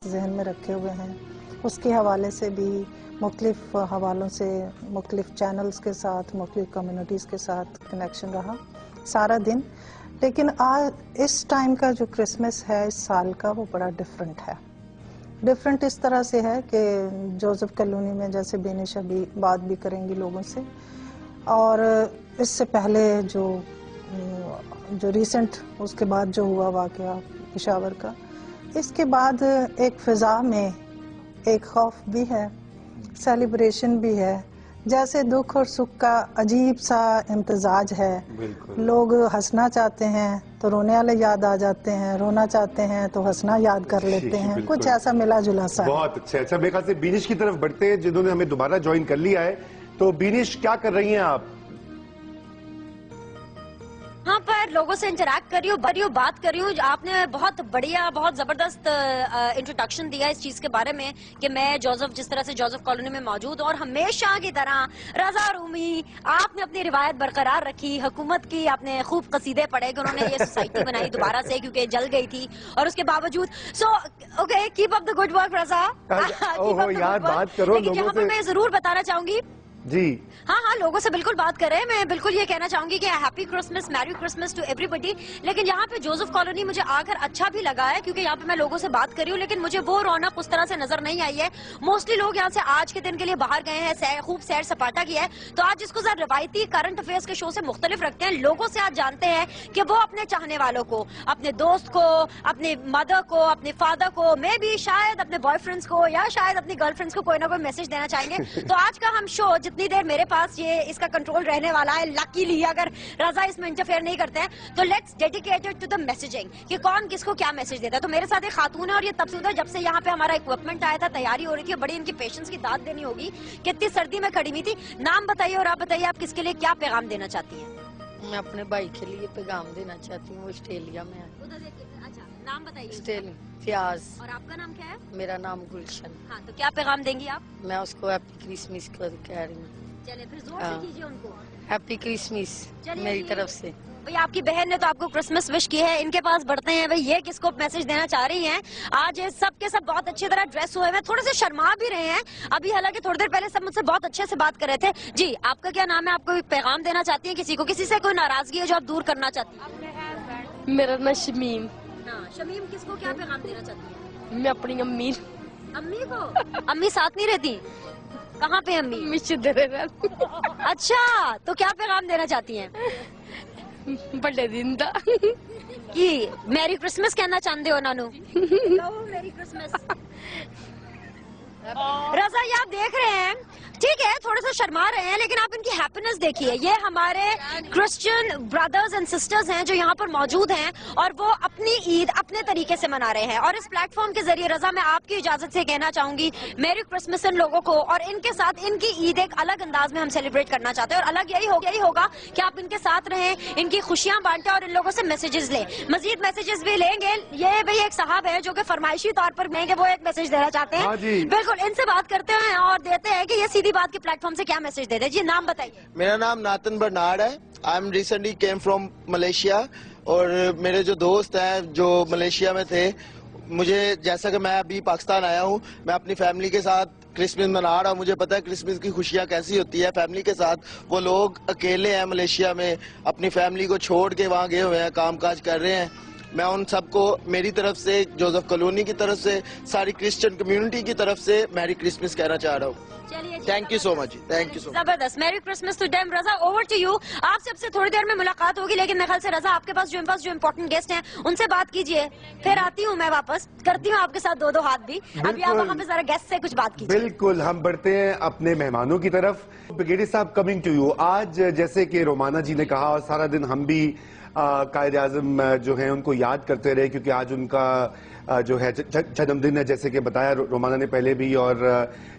ذہن میں رکھے ہوئے ہیں، اس کے حوالے سے بھی مختلف حوالوں سے مختلف چینلز کے ساتھ مختلف کمیونٹیز کے ساتھ کنیکشن رہا سارا دن. لیکن آج اس ٹائم کا جو کرسمس ہے اس سال کا وہ بڑا ڈفرینٹ ہے. ڈفرینٹ اس طرح سے ہے کہ جوزف کالونی میں جیسے بینش ابھی بات بھی کریں گی لوگوں سے، اور اس سے پہلے جو ریسنٹ اس کے بعد جو ہوا واقعہ پشاور کا، اس کے بعد ایک فضا میں ایک خوف بھی ہے، سیلیبریشن بھی ہے، جیسے دکھ اور سکھ کا عجیب سا امتزاج ہے. لوگ ہنسنا چاہتے ہیں تو رونے والے یاد آ جاتے ہیں، رونا چاہتے ہیں تو ہنسنا یاد کر لیتے ہیں، کچھ ایسا ملا جلا سا. بہت اچھا. اچھا میرے خیال سے بینش کی طرف بڑھتے ہیں جنہوں نے ہمیں دوبارہ جوائن کر لیا ہے. تو بینش کیا کر رہی ہیں آپ؟ ہاں پر لوگوں سے انٹریکٹ کر رہی ہوں، بات کر رہی ہوں. آپ نے بہت بڑھیا بہت زبردست انٹروڈکشن دیا اس چیز کے بارے میں کہ میں جوزف جس طرح سے جوزف کالونی میں موجود ہوں، اور ہمیشہ کی طرح رضا رومی آپ نے اپنی روایت برقرار رکھی، حکومت کی آپ نے خوب قصیدے پڑھے کہ انہوں نے یہ سوسائٹی بنائی دوبارہ سے کیونکہ جل گئی تھی، اور اس کے باوجود okay keep up the good work Raza. لیکن یہاں پر میں ضرور بتانا چاہوں گی جی ہاں لوگوں سے بالکل بات کریں. میں بالکل یہ کہنا چاہوں گی کہ ہیپی کرسمس، میری کرسمس ٹو ایوری بڈی. لیکن یہاں پہ جوزف کالونی مجھے آ کر اچھا بھی لگا ہے کیونکہ یہاں پہ میں لوگوں سے بات کری ہوں، لیکن مجھے وہ رونق اس طرح سے نظر نہیں آئی ہے. موسٹلی لوگ یہاں سے آج کے دن کے لیے باہر گئے ہیں، خوب سیر سپاٹا کیا ہے. تو آج اس کو ذرا روایتی کرنٹ افیئرس کے شو سے مختلف رکھتے ہیں. لوگوں سے آج جانتے ہیں کہ وہ اپنے چاہنے والوں کو، اپنے دوست کو، اپنے مدر کو، اپنے فادر کو، میں بھی شاید اپنے بوائے فرینڈس کو یا شاید اپنی گرل فرینڈس کو کوئی نہ کوئی میسج دینا چاہیں گے. تو آج کا ہم شو جتنی دیر میرے پاس یہ اس کا کنٹرول رہنے والا ہے، لکیلی اگر رضا اس میں انٹرفیئر نہیں کرتے ہیں تو let's dedicated to the messaging کہ کون کس کو کیا میسج دیتا ہے. تو میرے ساتھ ایک خاتون ہے اور یہ تب سے جب سے یہاں پہ ہمارا اکوپمنٹ آیا تھا، تیاری ہو رہی تھی، بڑی ان کی پیشنس کی داد دینی ہوگی کہ اتنی سردی میں کھڑی ہوئی تھی. نام بتائیے اور آپ بتائیے آپ کس کے لیے کیا پیغام دینا چاہتی ہیں؟ میں اپنے بھائی کے لیے پیغام دینا چاہتی ہوں، وہ آسٹریلیا میں ہے. اچھا نام بتائیے. فیاض. اور آپ کا نام کیا ہے؟ میرا نام گلشن. ہاں تو کیا پیغام دیں گی آپ؟ میں اس کو ہیپی کرسمس کہہ رہی ہوں. چلے پھر زور سے کیجیے ان کو ہیپی کرسمس میری طرف سے. بھئی آپ کی بہن نے تو آپ کو کرسمس وش کی ہے، ان کے پاس بڑھتے ہیں. بھئی یہ کس کو میسج دینا چاہ رہی ہیں؟ آج سب کے سب بہت اچھی طرح ڈریس ہوئے ہیں، تھوڑے سے شرما بھی رہے ہیں ابھی، حالانکہ تھوڑی دیر پہلے سب مجھ سے بہت اچھے سے بات کر رہے تھے. جی آپ کا کیا نام ہے؟ آپ کو پیغام دینا چاہتی ہیں کسی کو، کسی سے کوئی ناراضگی ہے جو آپ دور کرنا چاہتی ہیں؟ میرا نام شمیم. شمیم کس کو کیا پیغام دینا چاہتی ہیں؟ میں اپنی امی کو. امی ساتھ نہیں رہتی؟ کہاں پہ امی؟ اچھا تو کیا پیغام دینا چاہتی ہیں؟ بڑے دن دا کہ میری کرسمس کہنا چاہتے ہو نانو؟ میری کرسمس. رضا یہ آپ دیکھ رہے ہیں، ٹھیک ہے تھوڑا سا شرما رہے ہیں لیکن آپ ان کی ہیپینس دیکھیے. یہ ہمارے کرسچن برادرز اینڈ سسٹرز ہیں جو یہاں پر موجود ہیں اور وہ اپنی عید اپنے طریقے سے منا رہے ہیں. اور اس پلیٹ فارم کے ذریعے رضا میں آپ کی اجازت سے کہنا چاہوں گی میری کرسمس ان لوگوں کو، اور ان کے ساتھ ان کی عید ایک الگ انداز میں ہم سیلیبریٹ کرنا چاہتے ہیں. اور الگ یہی ہوگا کہ آپ ان کے ساتھ رہیں، ان کی خوشیاں بانٹیں اور ان لوگوں سے میسیجز لیں. مزید میسیجز بھی لیں گے. یہ بھئی ایک صاحب ہے جو کہ فرمائشی طور پر میں وہ ایک میسج دینا چاہتے ہیں. بالکل ان سے بات کرتے ہیں اور دیتے ہیں کہ یہ سیدھی بات کے پلیٹ فارم سے کیا میسج دیتے ہیں. جی نام بتائیے. میرا نام ناتن برنارڈ ہے. I am recently came from Malaysia. اور میرے جو دوست ہیں جو ملیشیا میں تھے، مجھے جیسا کہ میں ابھی پاکستان آیا ہوں، میں اپنی فیملی کے ساتھ کرسمس منا رہا ہوں. مجھے پتا ہے کرسمس کی خوشیاں کیسی ہوتی ہے فیملی کے ساتھ. وہ لوگ اکیلے ہیں ملیشیا میں، اپنی فیملی کو چھوڑ کے وہاں گئے ہوئے ہیں، کام کاج کر رہے ہیں. میں ان سب کو میری طرف سے، جوزف کالونی کی طرف سے، ساری کرسچن کمیونٹی کی طرف سے میری کرسمس کہنا چاہ رہا ہوں. Thank you so much. Thank you so much. زبردست. Merry Christmas to them. Raza over to you. آپ سب سے تھوڑی دیر میں ملاقات ہوگی لیکن میرے خیال سے رضا آپ کے پاس جو امپورٹنٹ گیسٹ ہیں ان سے بات کیجئے، پھر آتی ہوں میں واپس کرتی ہوں آپ کے ساتھ دو ہاتھ بھی. ابھی آپ وہاں پہ ذرا گیسٹ سے کچھ بات کیجئے. بالکل ہم بڑھتے ہیں اپنے مہمانوں کی طرف. بریگیڈیئر صاحب کمنگ ٹو یو. آج جیسے کہ رومانہ جی نے کہا اور سارا دن ہم بھی قائد اعظم جو ہیں ان کو یاد کرتے رہے کیونکہ آج ان کا جو ہے جنم دن ہے، جیسے کہ بتایا رومانہ نے پہلے بھی، اور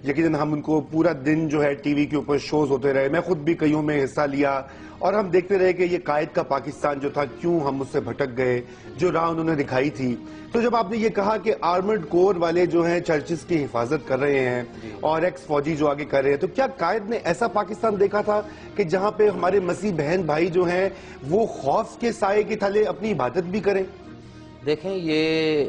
یقیناً ہم ان کو پورا دن جو ہے ٹی وی کے اوپر شوز ہوتے رہے. میں خود بھی کئیوں میں حصہ لیا اور ہم دیکھتے رہے کہ یہ قائد کا پاکستان جو تھا کیوں ہم اس سے بھٹک گئے، جو راہ انہوں نے دکھائی تھی. تو جب آپ نے یہ کہا کہ آرمرڈ کور والے جو ہیں چرچز کی حفاظت کر رہے ہیں اور ایکس فوجی جو آگے کر رہے ہیں، تو کیا قائد نے ایسا پاکستان دیکھا تھا کہ جہاں پہ ہمارے مسیح بہن بھائی جو ہیں وہ خوف کے سائے کے تھلے اپنی عبادت بھی کریں؟ دیکھیں یہ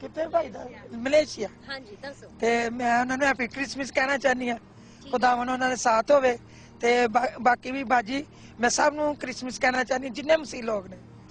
ਕਿੱਥੇ ਭਾਈ ਦਾ? ਮਲੇਸ਼ੀਆ. ਹਾਂਜੀ ਦੱਸੋ. ਤੇ ਮੈਂ ਉਹਨਾਂ ਨੂੰ ਹੈਪੀ ਕ੍ਰਿਸਮਸ ਕਹਿਣਾ ਚਾਹਨੀ ਆ. ਖੁਦਾਵੰ ਉਹਨਾਂ ਦੇ ਸਾਥ ਹੋਵੇ ਤੇ ਬਾਕੀ ਵੀ ਬਾਜੀ ਮੈਂ ਸਭ ਨੂੰ ਕ੍ਰਿਸਮਸ ਕਹਿਣਾ ਚਾਹਨੀ ਜਿੰਨੇ ਮਸੀਹ ਲੋਕ ਨੇ.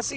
ਅਸੀਂ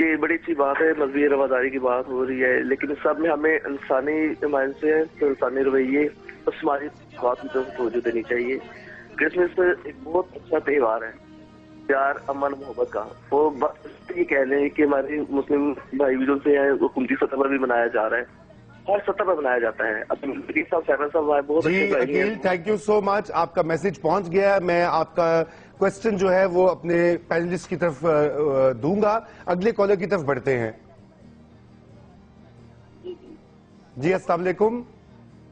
کہ بڑی اچھی بات ہے، مذہبی رواداری کی بات ہو رہی ہے، لیکن سب میں ہمیں انسانی مائنڈ سے انسانی رویے اور سماجی بات کی طرف توجہ دینی چاہیے. کرسمس ایک بہت اچھا تہوار ہے، پیار، امن، محبت کا. وہ بس یہ کہہ لیں کہ ہمارے مسلم بھائی جو سے ہیں وہ حکومتی سطح پر بھی منایا جا رہا ہے، ہر سطح پر منایا جاتا ہے. اب صاحب بہت جی اچھے عقیل، تھینک یو سو مچ. آپ کا میسج پہنچ گیا. میں آپ کا کوشچن جو ہے وہ اپنے پینلسٹ کی طرف دوں گا. اگلے کالر کی طرف بڑھتے ہیں. جی السلام علیکم.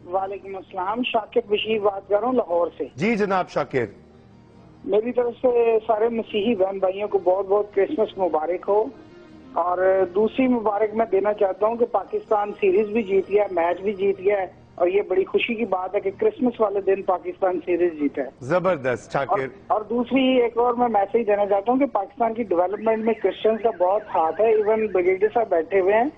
وعلیکم السلام. شاکر بشیر بات کر رہا ہوں لاہور سے. جی جناب شاکر. میری طرف سے سارے مسیحی بہن بھائیوں کو بہت بہت کرسمس مبارک ہو. اور دوسری مبارک میں دینا چاہتا ہوں کہ پاکستان سیریز بھی جیت گیا، میچ بھی جیت گیا ہے، اور یہ بڑی خوشی کی بات ہے کہ کرسمس والے دن پاکستان سیریز جیتا ہے. زبردست شاکر. اور دوسری ایک اور میں میسج دینا چاہتا ہوں کہ پاکستان کی ڈیولپمنٹ میں کرسچنز کا بہت ہاتھ ہے. ایون بریگیڈیئر صاحب بیٹھے ہوئے ہیں،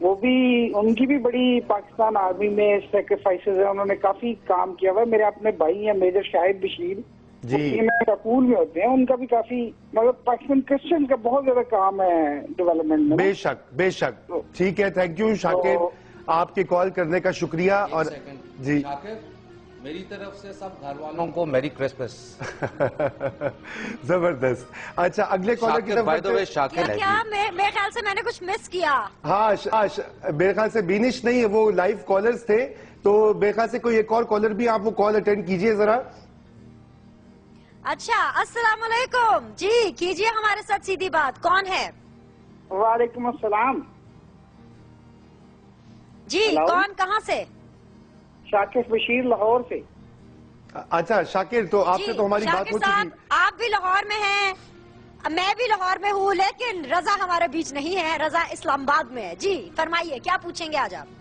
وہ بھی، ان کی بھی بڑی پاکستان آرمی میں سیکریفائسز ہیں، انہوں نے کافی کام کیا ہوا ہے. میرے اپنے بھائی ہیں میجر شاہد بشیر، جی سکول میں ہوتے ہیں، ان کا بھی کافی، مگر پاکستان کرسچن کا بہت زیادہ کام ہے ڈیولپمنٹ میں. بے شک بے شک. ٹھیک ہے، تھینک یو شاکر، آپ کے کال کرنے کا شکریہ. اور جی شاکر، میری طرف سے سب گھر والوں کو میری کرسمس. زبردست. اچھا اگلے کالر کی طرف بڑھتے ہیں. شاکر کیا میرے خیال سے میں نے کچھ مس کیا. ہاں میرے خیال سے بینش نہیں ہے، وہ لائیو کالرز تھے، تو میرے خیال سے کوئی ایک اور کالر بھی، آپ وہ کال اٹینڈ کیجئے ذرا. اچھا السلام علیکم. جی کیجئے ہمارے ساتھ سیدھی بات. کون ہے؟ وعلیکم السلام. جی کون، کہاں سے؟ شاکر بشیر لاہور سے. اچھا شاکر، تو آپ سے تو ہماری بات ہو چکی. آپ بھی لاہور میں ہیں، میں بھی لاہور میں ہوں، لیکن رضا ہمارے بیچ نہیں ہے. رضا اسلام آباد میں ہے. جی فرمائیے کیا پوچھیں گے آج آپ؟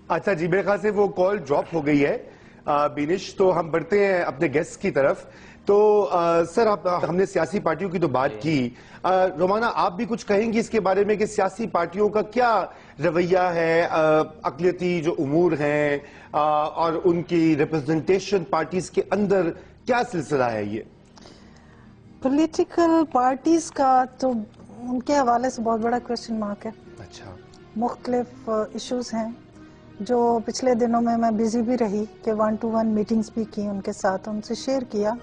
اچھا جی، میرے خیال سے وہ کال ڈراپ ہو گئی ہے بینش. تو ہم بڑھتے ہیں اپنے گیسٹ کی طرف. تو سر، ہم نے سیاسی پارٹیوں کی تو بات کی. رومانہ، آپ بھی کچھ کہیں گی اس کے بارے میں کہ سیاسی پارٹیوں کا کیا رویہ ہے اقلیتی جو امور ہیں اور ان کی ریپرزنٹیشن پارٹیز کے اندر کیا سلسلہ ہے یہ؟ پولیٹیکل پارٹیز کا تو ان کے حوالے سے بہت بڑا کویسچن مارک ہے. اچھا. مختلف ایشوز ہیں جو پچھلے دنوں میں بزی بھی رہی کہ 1-to-1 میٹنگز بھی کی ان کے ساتھ، ان سے شیئر کیا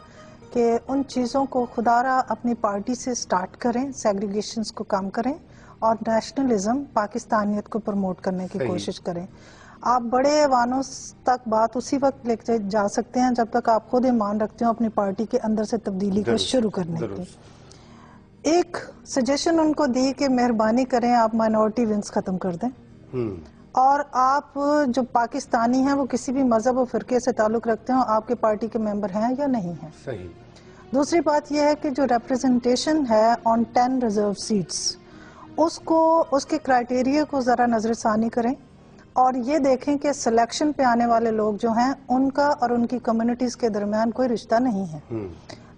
کہ ان چیزوں کو خدارہ اپنی پارٹی سے سٹارٹ کریں، سیگریگیشنز کو کم کریں اور نیشنلزم، پاکستانیت کو پروموٹ کرنے کی کوشش کریں. آپ بڑے ایوانوں تک بات اسی وقت لے کے جا سکتے ہیں جب تک آپ خود ایمان رکھتے ہو اپنی پارٹی کے اندر سے تبدیلی کو شروع کرنے کی. ایک سجیشن ان کو دی کہ مہربانی کریں آپ مائنورٹی ونگز ختم کر دیں، اور آپ جو پاکستانی ہیں وہ کسی بھی مذہب و فرقے سے تعلق رکھتے ہیں، آپ کے پارٹی کے ممبر ہیں یا نہیں ہیں. صحیح. دوسری بات یہ ہے کہ جو ریپرزنٹیشن ہے آن 10 ریزرو سیٹس، اس کے کرائٹیریا کو ذرا نظر ثانی کریں اور یہ دیکھیں کہ سلیکشن پہ آنے والے لوگ جو ہیں ان کا اور ان کی کمیونٹیز کے درمیان کوئی رشتہ نہیں ہے.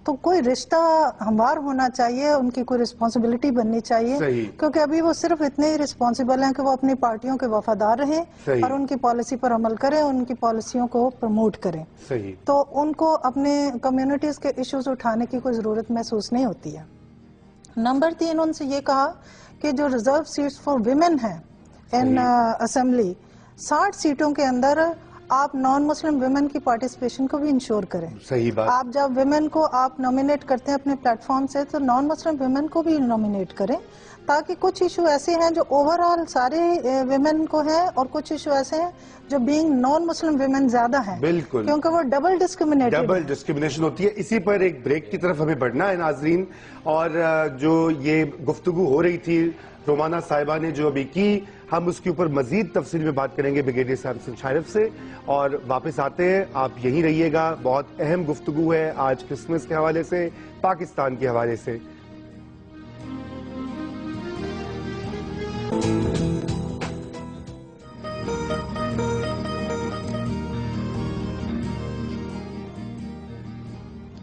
تو کوئی رشتہ ہموار ہونا چاہیے، ان کی کوئی رسپانسبلٹی بننی چاہیے، کیونکہ ابھی وہ صرف اتنے ہی رسپانسبل ہیں کہ وہ اپنی پارٹیوں کے وفادار رہیں اور ان کی پالیسی پر عمل کریں، ان کی پالیسیوں کو پروموٹ کریں. تو ان کو اپنے کمیونٹیز کے ایشوز اٹھانے کی کوئی ضرورت محسوس نہیں ہوتی ہے. نمبر 3، ان سے یہ کہا کہ جو ریزرو سیٹس فار ویمن ہیں ان اسمبلی، 60 سیٹوں کے اندر آپ نان مسلم ویمن کی پارٹیسپیشن کو بھی انشور کریں. صحیح بات. آپ جب ویمن کو آپ نومینیٹ کرتے ہیں اپنے پلیٹ فارم سے تو نان مسلم ویمن کو بھی نومینیٹ کریں، تاکہ کچھ ایشو ایسے ہیں جو اوور آل سارے ویمن کو ہیں اور کچھ ایشو ایسے ہیں جو بینگ نان مسلم ویمن زیادہ ہیں. بالکل. کیونکہ وہ ڈبل ڈسکریمنیشن ہوتی ہے. اسی پر ایک بریک کی طرف ہمیں بڑھنا ہے ناظرین. اور جو یہ گفتگو ہو رہی تھی رومانہ صاحبہ نے جو ابھی کی، ہم اس کے اوپر مزید تفصیل میں بات کریں گے بریگیڈیئر سیمسن شارف سے. اور واپس آتے ہیں، آپ یہیں رہیے گا. بہت اہم گفتگو ہے آج کرسمس کے حوالے سے، پاکستان کے حوالے سے.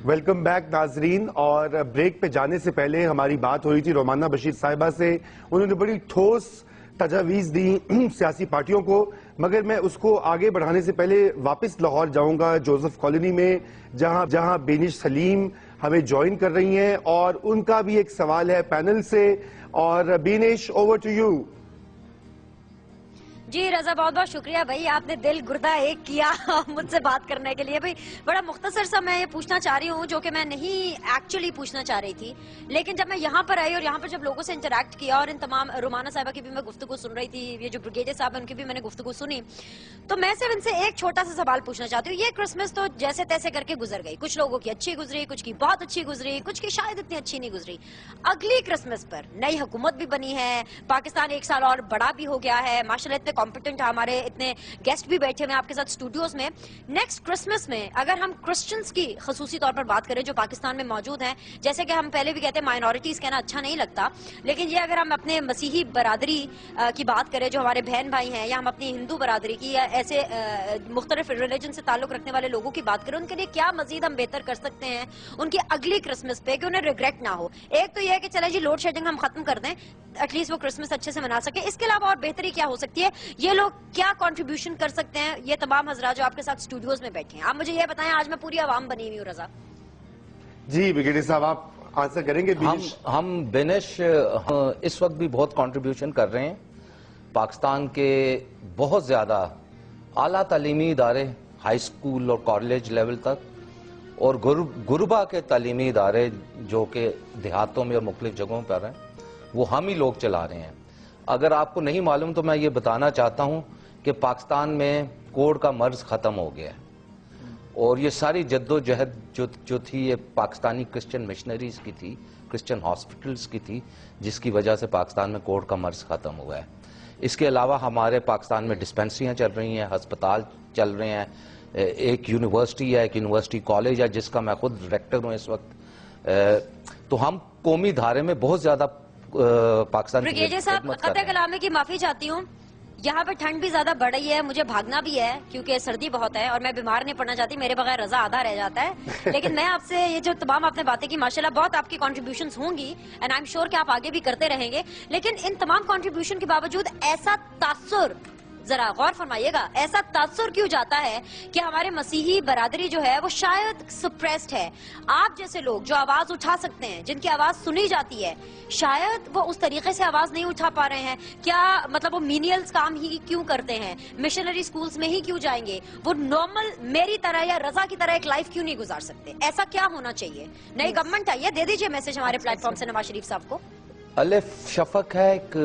ویلکم بیک ناظرین. اور بریک پہ جانے سے پہلے ہماری بات ہو رہی تھی رومانہ بشیر صاحبہ سے. انہوں نے بڑی ٹھوس تجاویز دی سیاسی پارٹیوں کو، مگر میں اس کو آگے بڑھانے سے پہلے واپس لاہور جاؤں گا جوزف کالونی میں، جہاں بینش سلیم ہمیں جوائن کر رہی ہیں اور ان کا بھی ایک سوال ہے پینل سے. اور بینش، اوور ٹو یو. جی رضا، بہت بہت شکریہ بھائی، آپ نے دل گردہ ایک کیا مجھ سے بات کرنے کے لیے. بھائی بڑا مختصر سا میں یہ پوچھنا چاہ رہی ہوں جو کہ میں نہیں ایکچولی پوچھنا چاہ رہی تھی، لیکن جب میں یہاں پر آئی اور یہاں پر جب لوگوں سے انٹریکٹ کیا اور ان تمام رومانہ صاحبہ کی بھی میں گفتگو سن رہی تھی، یہ جو بریگیڈیئر صاحب ہیں ان کی بھی میں نے گفتگو سنی، تو میں صرف ان سے ایک چھوٹا سا سوال پوچھنا چاہتی ہوں. یہ کرسمس تو جیسے تیسے کر کے گزر گئی، کچھ لوگوں کی اچھی گزری، کچھ کی بہت اچھی گزری، کچھ کی شاید اتنی اچھی نہیں گزری. اگلی کرسمس پر نئی حکومت بھی بنی ہے، پاکستان ایک سال اور بڑا بھی ہو گیا ہے، ماشاءاللہ اتنے کمپیٹنٹ ہمارے اتنے گیسٹ بھی بیٹھے ہوئے ہیں آپ کے ساتھ اسٹوڈیوز میں. نیکسٹ کرسمس میں اگر ہم کرسچنز کی خصوصی طور پر بات کریں جو پاکستان میں موجود ہیں، جیسے کہ ہم پہلے بھی کہتے ہیں مائنورٹیز کہنا اچھا نہیں لگتا، لیکن یہ اگر ہم اپنے مسیحی برادری کی بات کریں جو ہمارے بہن بھائی ہیں، یا ہم اپنی ہندو برادری کی یا ایسے مختلف ریلیجن سے تعلق رکھنے والے لوگوں کی بات کریں، ان کے لیے کیا مزید ہم بہتر کر سکتے ہیں ان کی اگلی کرسمس پہ کہ انہیں ریگریٹ نہ ہو؟ ایک تو یہ ہے کہ چلیں جی لوڈ شیڈنگ ہم ختم کر دیں، ایٹ لیسٹ وہ کرسمس اچھے سے منا سکیں. اس کے علاوہ اور بہتری کیا ہو سکتی ہے؟ یہ لوگ کیا کنٹریبیوشن کر سکتے ہیں، یہ تمام حضرات جو آپ کے ساتھ اسٹوڈیوز میں بیٹھے ہیں؟ آپ مجھے یہ بتائیں، آج میں پوری عوام بنی ہوئی ہوں. رضا جی بریگیڈیئر صاحب آپ آنسر کریں گے؟ ہم بینش اس وقت بھی بہت کنٹریبیوشن کر رہے ہیں. پاکستان کے بہت زیادہ اعلیٰ تعلیمی ادارے ہائی اسکول اور کالج لیول تک اور غربا کے تعلیمی ادارے جو کہ دیہاتوں میں اور مختلف جگہوں پر ہیں وہ ہم ہی لوگ چلا رہے ہیں. اگر آپ کو نہیں معلوم تو میں یہ بتانا چاہتا ہوں کہ پاکستان میں کوڑ کا مرض ختم ہو گیا ہے اور یہ ساری جد و جہد جو تھی یہ پاکستانی کرسچن مشنریز کی تھی، کرسچن ہاسپٹلز کی تھی، جس کی وجہ سے پاکستان میں کوڑ کا مرض ختم ہوا ہے. اس کے علاوہ ہمارے پاکستان میں ڈسپینسریاں چل رہی ہیں، ہسپتال چل رہے ہیں، ایک یونیورسٹی ہے، ایک یونیورسٹی کالج ہے جس کا میں خود ڈائریکٹر ہوں اس وقت. تو ہم قومی دھارے میں بہت زیادہ پاکستان کی بریگیڈیئر صاحب قطع کلامی کی معافی چاہتی ہوں، یہاں پہ ٹھنڈ بھی زیادہ بڑھ رہی ہے، مجھے بھاگنا بھی ہے کیونکہ سردی بہت ہے اور میں بیمار نہیں پڑنا چاہتی، میرے بغیر رضا آدھا رہ جاتا ہے. لیکن میں آپ سے یہ جو تمام آپ نے باتیں کی ماشاءاللہ بہت آپ کی کنٹریبیوشنز ہوں گی اینڈ آئی ایم شیور کہ آپ آگے بھی کرتے رہیں گے، لیکن ان تمام کنٹریبیوشن کے باوجود ایسا تاثر، ذرا غور فرمائیے گا، ایسا تاثر کیوں جاتا ہے کہ ہمارے مسیحی برادری جو ہے وہ شاید سپریسڈ ہے؟ آپ جیسے لوگ جو آواز اٹھا سکتے ہیں، جن کی آواز سنی جاتی ہے، شاید وہ اس طریقے سے آواز نہیں اٹھا پا رہے ہیں. کیا مطلب وہ مینیلز کام ہی کیوں کرتے ہیں؟ مشنری سکولز میں ہی کیوں جائیں گے؟ وہ نارمل میری طرح یا رضا کی طرح ایک لائف کیوں نہیں گزار سکتے؟ ایسا کیا ہونا چاہیے؟ نئی گورنمنٹ آئی ہے، دے دیجئے میسج ہمارے پلیٹ فارم سے نواز شریف صاحب کو. الف شفق ہے ایک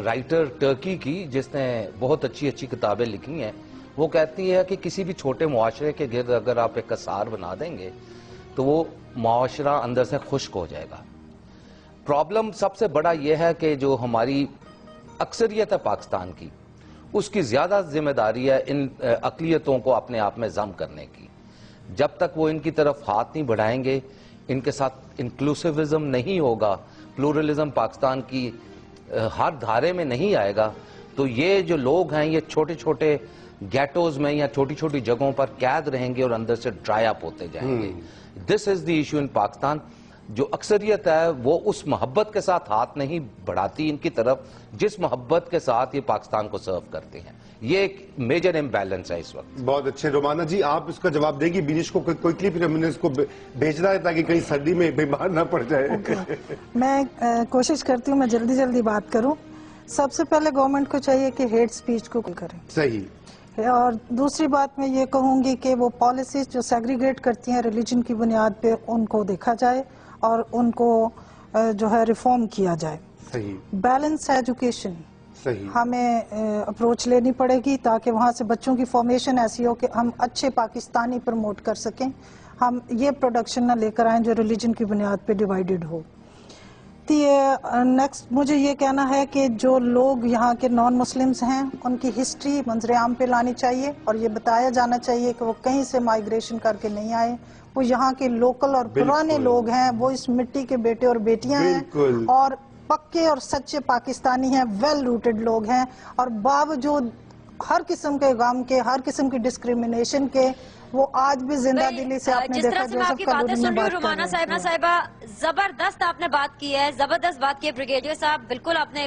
رائٹر ٹرکی کی جس نے بہت اچھی اچھی کتابیں لکھی ہیں. وہ کہتی ہے کہ کسی بھی چھوٹے معاشرے کے گرد اگر آپ ایک اثار بنا دیں گے تو وہ معاشرہ اندر سے خشک ہو جائے گا. پرابلم سب سے بڑا یہ ہے کہ جو ہماری اکثریت ہے پاکستان کی، اس کی زیادہ ذمہ داری ہے ان اقلیتوں کو اپنے آپ میں ضم کرنے کی. جب تک وہ ان کی طرف ہاتھ نہیں بڑھائیں گے، ان کے ساتھ انکلوسیوزم نہیں ہوگا، پلورلزم پاکستان کی ہر دھارے میں نہیں آئے گا، تو یہ جو لوگ ہیں یہ چھوٹے چھوٹے گیٹوز میں یا چھوٹی چھوٹی جگہوں پر قید رہیں گے اور اندر سے ڈرائی اپ ہوتے جائیں گے. دس از دی ایشو ان پاکستان. جو اکثریت ہے وہ اس محبت کے ساتھ ہاتھ نہیں بڑھاتی ان کی طرف جس محبت کے ساتھ یہ پاکستان کو سرو کرتے ہیں. یہ ایک میجر امبیلنس ہے اس وقت. بہت اچھے رومانہ جی، آپ اس کا جواب دیں گی بینش کو کوئکلی، پھر ہم نے اس کو بھیجنا ہے تاکہ کہیں سردی میں بیمار نہ پڑ جائے. میں کوشش کرتی ہوں میں جلدی بات کروں. سب سے پہلے گورنمنٹ کو چاہیے کہ ہیٹ سپیچ کو کریں. صحیح. اور دوسری بات میں یہ کہوں گی کہ وہ پالیسیز جو سیگریگیٹ کرتی ہیں ریلیجن کی بنیاد پہ ان کو دیکھا جائے اور ان کو جو ہے ریفارم کیا جائے. صحیح. بیلنس ایجوکیشن ہمیں اپروچ لینی پڑے گی تاکہ وہاں سے بچوں کی فارمیشن ایسی ہو کہ ہم اچھے پاکستانی پروموٹ کر سکیں. ہم یہ پروڈکشن نہ لے کر آئیں جو ریلیجن کی بنیاد پہ ڈیوائیڈڈ ہو. نیکسٹ مجھے یہ کہنا ہے کہ جو لوگ یہاں کے نان مسلمز ہیں ان کی ہسٹری منظر عام پہ لانی چاہیے اور یہ بتایا جانا چاہیے کہ وہ کہیں سے مائیگریشن کر کے نہیں آئے، وہ یہاں کے لوکل اور پرانے لوگ ہیں، وہ اس مٹی کے بیٹے اور بیٹیاں ہیں اور پکے اور سچے پاکستانی ہیں، ویل روٹڈ لوگ ہیں. اور باوجود ہر قسم کے غم کے، ہر قسم کی ڈسکریمنیشن کے، وہ آج بھی زندہ دلی سے آپ نے جس طرح سے میں آپ کی باتیں سن رہی ہوں رومانہ صاحبہ زبردست آپ نے بات کی ہے، زبردست بات کی ہے بریگیڈیئر صاحب. بالکل آپ نے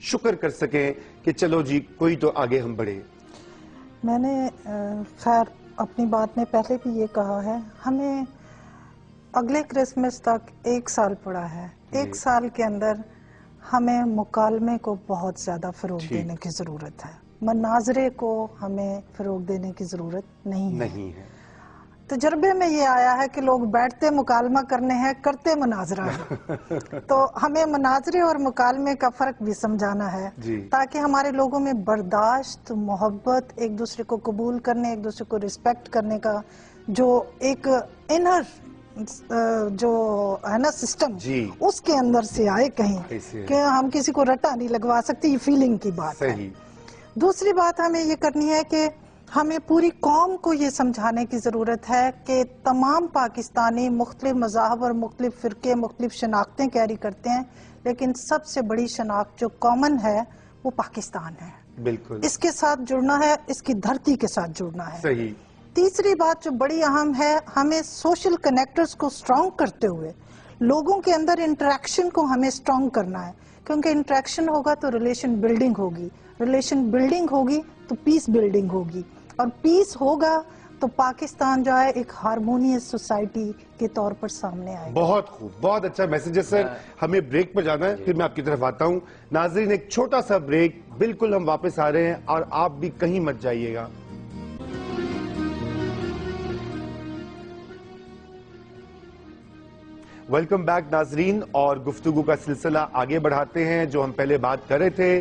شکر کر سکیں کہ چلو جی کوئی تو آگے ہم بڑھے؟ میں نے خیر اپنی بات میں پہلے بھی یہ کہا ہے، ہمیں اگلے کرسمس تک 1 سال پڑا ہے، 1 سال کے اندر ہمیں مکالمے کو بہت زیادہ فروغ دینے کی ضرورت ہے، مناظرے کو ہمیں فروغ دینے کی ضرورت نہیں ہے۔ تجربے میں یہ آیا ہے کہ لوگ بیٹھتے مکالمہ کرنے ہیں، کرتے مناظرہ ہے، تو ہمیں مناظرے اور مکالمے کا فرق بھی سمجھانا ہے تاکہ ہمارے لوگوں میں برداشت، محبت، ایک دوسرے کو قبول کرنے، ایک دوسرے کو رسپیکٹ کرنے کا جو ایک انر جو ہے نا سسٹم، اس کے اندر سے آئے کہیں کہ ہم کسی کو رٹا نہیں لگوا سکتے، یہ فیلنگ کی بات ہے۔ دوسری بات ہمیں یہ کرنی ہے کہ ہمیں پوری قوم کو یہ سمجھانے کی ضرورت ہے کہ تمام پاکستانی مختلف مذاہب اور مختلف فرقے، مختلف شناختیں کیری کرتے ہیں، لیکن سب سے بڑی شناخت جو کامن ہے وہ پاکستان ہے۔ بالکل اس کے ساتھ جڑنا ہے، اس کی دھرتی کے ساتھ جڑنا ہے۔ صحیح۔ تیسری بات جو بڑی اہم ہے، ہمیں سوشل کنیکٹرز کو سٹرونگ کرتے ہوئے لوگوں کے اندر انٹریکشن کو ہمیں سٹرونگ کرنا ہے، کیونکہ انٹریکشن ہوگا تو ریلیشن بلڈنگ ہوگی، ریلیشن بلڈنگ ہوگی تو پیس بلڈنگ ہوگی، اور پیس ہوگا تو پاکستان جو ہے ایک ہارمونیس سوسائٹی کے طور پر سامنے آئے گا۔ بہت خوب، بہت اچھا میسج ہے سر۔ ہمیں بریک پر جانا ہے، پھر میں آپ کی طرف آتا ہوں۔ ناظرین ایک چھوٹا سا بریک، بالکل ہم واپس آ رہے ہیں اور آپ بھی کہیں مت جائیے گا۔ ویلکم بیک ناظرین، اور گفتگو کا سلسلہ آگے بڑھاتے ہیں۔ جو ہم پہلے بات کر رہے تھے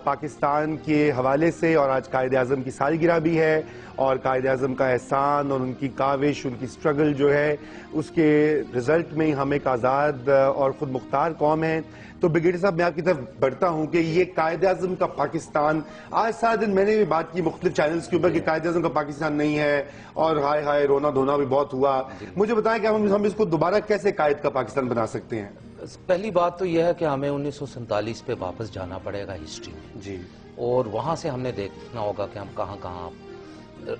پاکستان کے حوالے سے، اور آج قائد اعظم کی سالگرہ بھی ہے، اور قائد اعظم کا احسان اور ان کی کاوش، ان کی سٹرگل جو ہے، اس کے رزلٹ میں ہم ایک آزاد اور خود مختار قوم ہیں۔ تو بریگیڈیئر صاحب میں آپ کی طرف بڑھتا ہوں کہ یہ قائد اعظم کا پاکستان، آج سارا دن میں نے بھی بات کی مختلف چینلز کے اوپر کہ قائد اعظم کا پاکستان نہیں ہے، اور ہائے ہائے رونا دھونا بھی بہت ہوا۔ مجھے بتائیں کہ ہم اس کو دوبارہ کیسے قائد کا پاکستان بنا سکتے ہیں؟ پہلی بات تو یہ ہے کہ ہمیں 1947 پہ واپس جانا پڑے گا ہسٹری میں، اور وہاں سے ہم نے دیکھنا ہوگا کہ ہم کہاں کہاں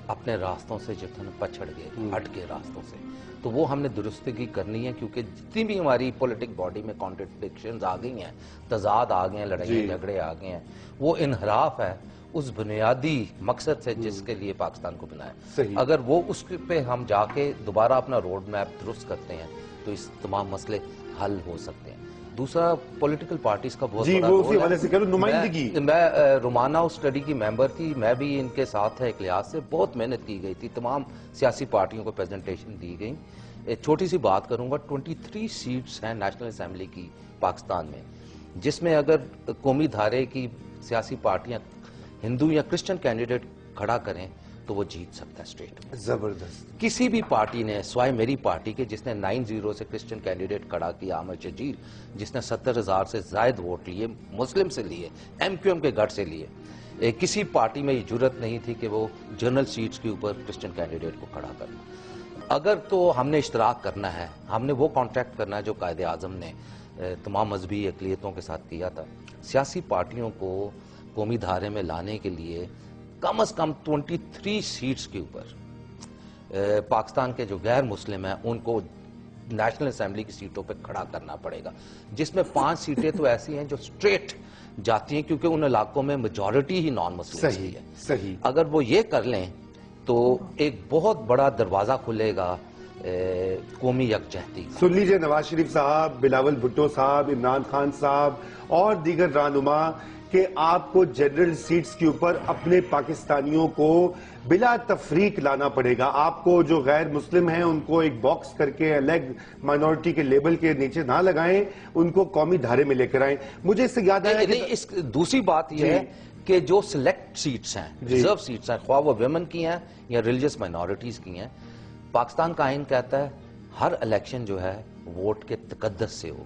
اپنے راستوں سے جتنے پچھڑ گئے، ہٹ کے راستوں سے، تو وہ ہم نے درستگی کرنی ہے، کیونکہ جتنی بھی ہماری پولیٹک باڈی میں کانٹرڈکشنز آ گئی ہیں، تضاد آ گئے ہیں، لڑائیاں جھگڑے آ گئے ہیں، وہ انحراف ہے اس بنیادی مقصد سے جس کے لیے پاکستان کو بنایا۔ اگر وہ اس پہ ہم جا کے دوبارہ اپنا روڈ میپ درست کرتے ہیں تو اس تمام مسئلے حل ہو سکتے ہیں۔ دوسرا پولیٹیکل پارٹیز کا بہت بڑا رول ہے۔ میں رومانہ اسٹڈی کی ممبر تھی، میں بھی ان کے ساتھ ہے ایک لحاظ سے، بہت محنت کی گئی تھی، تمام سیاسی پارٹیوں کو پریزنٹیشن دی گئی۔ ایک چھوٹی سی بات کروں گا، 23 سیٹس ہیں نیشنل اسمبلی کی پاکستان میں، جس میں اگر قومی دھارے کی سیاسی پارٹیاں ہندو یا کرسچن کینڈیڈیٹ کھڑا کریں تو وہ جیت سکتا ہے اسٹیٹ میں۔ زبردست۔ کسی بھی پارٹی نے سوائے میری پارٹی کے، جس نے 9-0 سے کرسچن کینڈیڈیٹ کھڑا کیا، احمد شجیر، جس نے 70,000 سے زائد ووٹ لیے، مسلم سے لیے، MQM کے گڑھ سے لیے، کسی پارٹی میں یہ جرت نہیں تھی کہ وہ جنرل سیٹس کے اوپر کرسچن کینڈیڈیٹ کو کھڑا کرنا۔ اگر تو ہم نے اشتراک کرنا ہے، ہم نے وہ کانٹریکٹ کرنا ہے جو قائد اعظم نے تمام مذہبی اقلیتوں کے ساتھ کیا تھا، سیاسی پارٹیوں کو قومی دھارے میں لانے کے لیے کم از کم 23 سیٹس کے اوپر پاکستان کے جو غیر مسلم ہیں ان کو نیشنل اسمبلی کی سیٹوں پہ کھڑا کرنا پڑے گا، جس میں 5 سیٹیں تو ایسی ہیں جو سٹریٹ جاتی ہیں، کیونکہ ان علاقوں میں میجورٹی ہی نان مسلم کی ہے۔ صحیح۔ اگر وہ یہ کر لیں تو ایک بہت بڑا دروازہ کھلے گا قومی یکجہتی۔ سن لیجئے نواز شریف صاحب، بلاول بھٹو صاحب، عمران خان صاحب اور دیگر رہنما کہ آپ کو جنرل سیٹس کے اوپر اپنے پاکستانیوں کو بلا تفریق لانا پڑے گا۔ آپ کو جو غیر مسلم ہیں ان کو ایک باکس کر کے الگ مائنورٹی کے لیبل کے نیچے نہ لگائیں، ان کو قومی دھارے میں لے کر آئیں۔ مجھے اس سے یاد آیا کہ دوسری بات یہ ہے کہ جو سلیکٹ سیٹس ہیں، ریزرو سیٹس ہیں، خواہ وہ ویمن کی ہیں یا ریلیجس مائنورٹیز کی ہیں، پاکستان کا آئین کہتا ہے ہر الیکشن جو ہے ووٹ کے تقدس سے ہو۔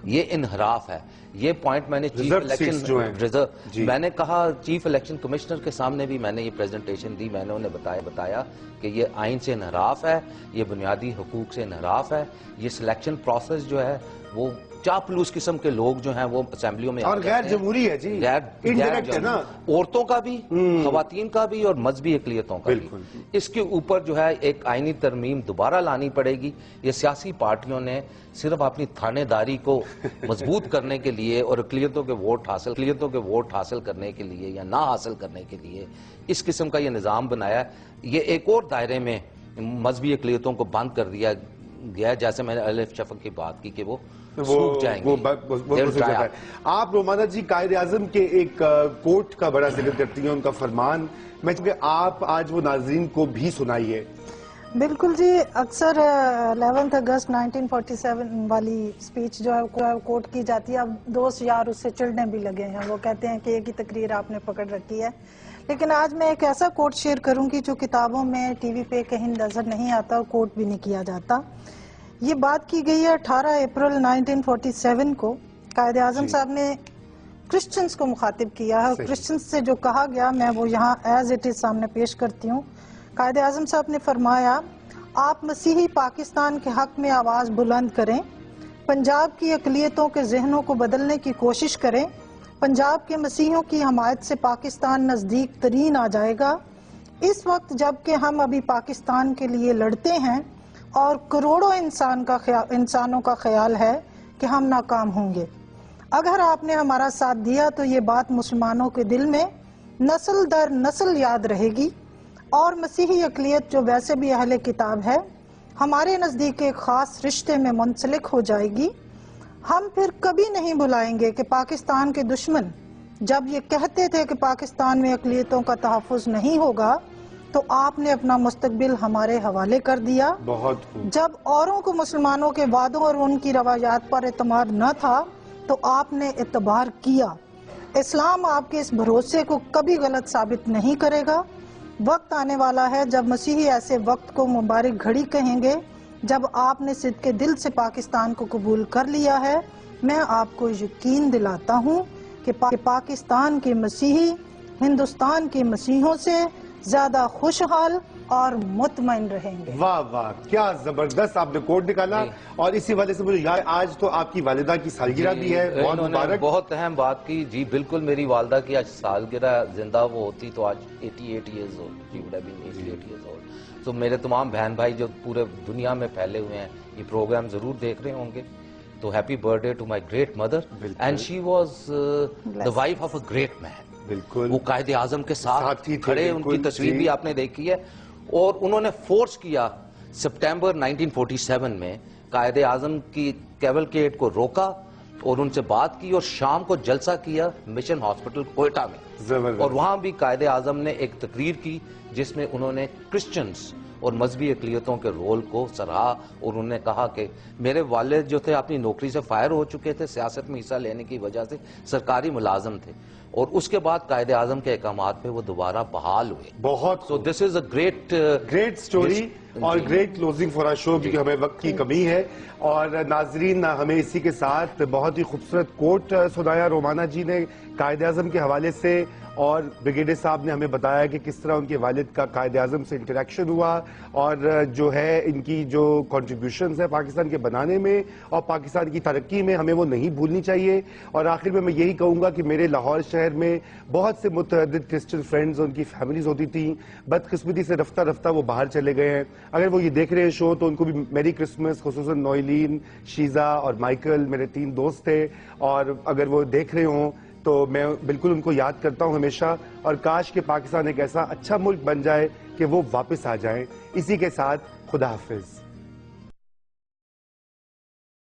یہ انحراف ہے۔ یہ پوائنٹ میں نے چیف الیکشن میں نے کہا، چیف الیکشن کمشنر کے سامنے بھی میں نے یہ پریزنٹیشن دی، میں نے انہیں بتایا کہ یہ آئین سے انحراف ہے، یہ بنیادی حقوق سے انحراف ہے، یہ سلیکشن پروسیس جو ہے وہ چاپلوس قسم کے لوگ جو ہیں وہ اسمبلیوں میں اور غیر جمہوری ہے جی، انڈائریکٹ ہے نا، عورتوں کا بھی، خواتین کا بھی اور مذہبی اقلیتوں کا بھی۔ اس کے اوپر جو ہے ایک آئینی ترمیم دوبارہ لانی پڑے گی۔ یہ سیاسی پارٹیوں نے صرف اپنی تھانے داری کو مضبوط کرنے کے لیے اور اقلیتوں کے ووٹ حاصل کرنے کے لیے یا نہ حاصل کرنے کے لیے اس قسم کا یہ نظام بنایا ہے۔ یہ ایک اور دائرے میں مذہبی اقلیتوں کو بند کر دیا گیا، جیسے میں نے الف شفق کی بات کی کہ وہ سوکھ جائیں گے۔ آپ رومانہ جی قائد اعظم کے ایک کوٹ کا بڑا ذکر کرتی ہیں، ان کا فرمان، میں چونکہ آپ آج وہ ناظرین کو بھی سنائیے۔ بالکل جی، اکثر 11 اگست 1947 والی سپیچ جو ہے کوٹ کی جاتی ہے، اب دوست یار اس سے چڑھنے بھی لگے ہیں، وہ کہتے ہیں کہ ایک ہی تقریر آپ نے پکڑ رکھی ہے، لیکن آج میں ایک ایسا کوٹ شیئر کروں گی جو کتابوں میں ٹی وی پہ کہیں نظر نہیں آتا اور کوٹ بھی نہیں کیا جاتا۔ یہ بات کی گئی ہے 18 اپریل 1947 کو، قائد اعظم صاحب نے کرسچنز کو مخاطب کیا ہے، اور کرسچنز سے جو کہا گیا میں وہ یہاں ایز اٹ از سامنے پیش کرتی ہوں۔ قائد اعظم صاحب نے فرمایا، آپ مسیحی پاکستان کے حق میں آواز بلند کریں، پنجاب کی اقلیتوں کے ذہنوں کو بدلنے کی کوشش کریں، پنجاب کے مسیحیوں کی حمایت سے پاکستان نزدیک ترین آ جائے گا۔ اس وقت جب کہ ہم ابھی پاکستان کے لیے لڑتے ہیں اور کروڑوں انسانوں کا خیال ہے کہ ہم ناکام ہوں گے، اگر آپ نے ہمارا ساتھ دیا تو یہ بات مسلمانوں کے دل میں نسل در نسل یاد رہے گی، اور مسیحی اقلیت جو ویسے بھی اہل کتاب ہے ہمارے نزدیک ایک خاص رشتے میں منسلک ہو جائے گی۔ ہم پھر کبھی نہیں بلائیں گے کہ پاکستان کے دشمن جب یہ کہتے تھے کہ پاکستان میں اقلیتوں کا تحفظ نہیں ہوگا تو آپ نے اپنا مستقبل ہمارے حوالے کر دیا۔ جب اوروں کو مسلمانوں کے وعدوں اور ان کی روایات پر اعتماد نہ تھا تو آپ نے اعتبار کیا۔ اسلام آپ کے اس بھروسے کو کبھی غلط ثابت نہیں کرے گا۔ وقت آنے والا ہے جب مسیحی ایسے وقت کو مبارک گھڑی کہیں گے جب آپ نے صدقے دل سے پاکستان کو قبول کر لیا ہے۔ میں آپ کو یقین دلاتا ہوں کہ پاکستان کے مسیحی ہندوستان کے مسیحیوں سے زیادہ خوشحال اور مطمئن رہیں گے۔ واہ واہ، کیا زبردست آپ نے کوٹ نکالا، اور اسی وجہ سے مجھے یاد آج تو آپ کی والدہ کی سالگرہ بھی ہے، بہت مبارک۔ بہت اہم بات کی جی، بالکل میری والدہ کی آج سالگرہ، زندہ وہ ہوتی تو آج 88 years old, she would have been 88 years old۔ تو میرے تمام بہن بھائی جو پورے دنیا میں پھیلے ہوئے ہیں یہ پروگرام ضرور دیکھ رہے ہوں گے، تو happy birthday to my great mother, and she was the wife of a great man. بالکل، وہ قائد اعظم کے ساتھ کھڑے، ان کی تصویر بھی آپ نے دیکھی ہے، اور انہوں نے فورس کیا سپٹمبر 1947 میں قائد اعظم کی کیولکیڈ کو روکا اور ان سے بات کی، اور شام کو جلسہ کیا مشن ہاسپٹل کوئٹہ میں، اور وہاں بھی قائد اعظم نے ایک تقریر کی جس میں انہوں نے کرسچنز اور مذہبی اقلیتوں کے رول کو سراہا، اور انہوں نے کہا کہ میرے والد جو تھے اپنی نوکری سے فائر ہو چکے تھے سیاست میں حصہ لینے کی وجہ سے، سرکاری ملازم تھے، اور اس کے بعد قائد اعظم کے احکامات پہ وہ دوبارہ بحال ہوئے۔ بہت سو دس از اے گریٹ سٹوری اور گریٹ کلوزنگ فار آور شو، کیونکہ ہمیں وقت کی کمی ہے، اور ناظرین ہمیں اسی کے ساتھ بہت ہی خوبصورت کوٹ سنایا رومانہ جی نے قائد اعظم کے حوالے سے، اور بریگیڈیئر صاحب نے ہمیں بتایا کہ کس طرح ان کے والد کا قائد اعظم سے انٹریکشن ہوا، اور جو ہے ان کی جو کنٹریبیوشنز ہیں پاکستان کے بنانے میں اور پاکستان کی ترقی میں، ہمیں وہ نہیں بھولنی چاہیے۔ اور آخر میں یہی کہوں گا کہ میرے لاہور شہر میں بہت سے متعدد کرسچن فرینڈز، ان کی فیملیز ہوتی تھیں، بدقسمتی سے رفتہ رفتہ وہ باہر چلے گئے ہیں۔ اگر وہ یہ دیکھ رہے ہیں شو تو ان کو بھی میری کرسمس، خصوصاً نوئلین، شیزا اور مائیکل میرے 3 دوست تھے، اور اگر وہ دیکھ رہے ہوں تو میں بالکل ان کو یاد کرتا ہوں ہمیشہ، اور کاش کہ پاکستان ایک ایسا اچھا ملک بن جائے کہ وہ واپس آ جائیں۔ اسی کے ساتھ خدا حافظ۔